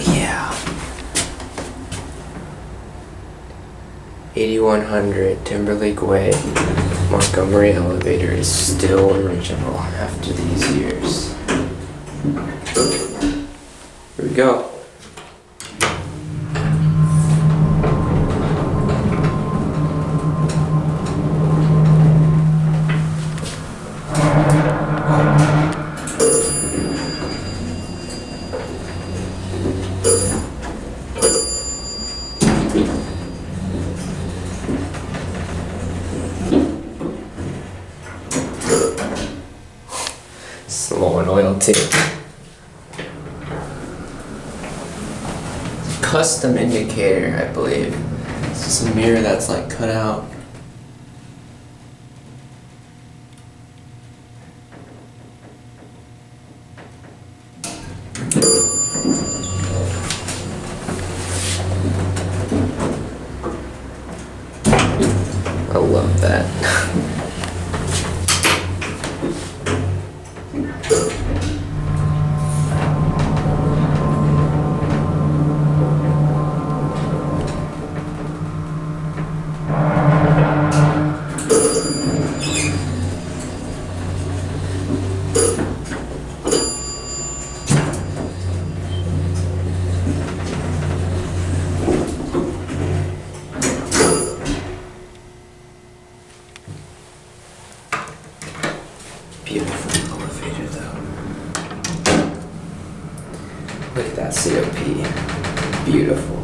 yeah. 8100 Timberlake Way, Montgomery elevator is still original after these years. Here we go. Slow and oil too. Custom indicator, I believe. It's just a mirror that's like cut out. I love that. Beautiful elevator though. Look at that COP. Beautiful.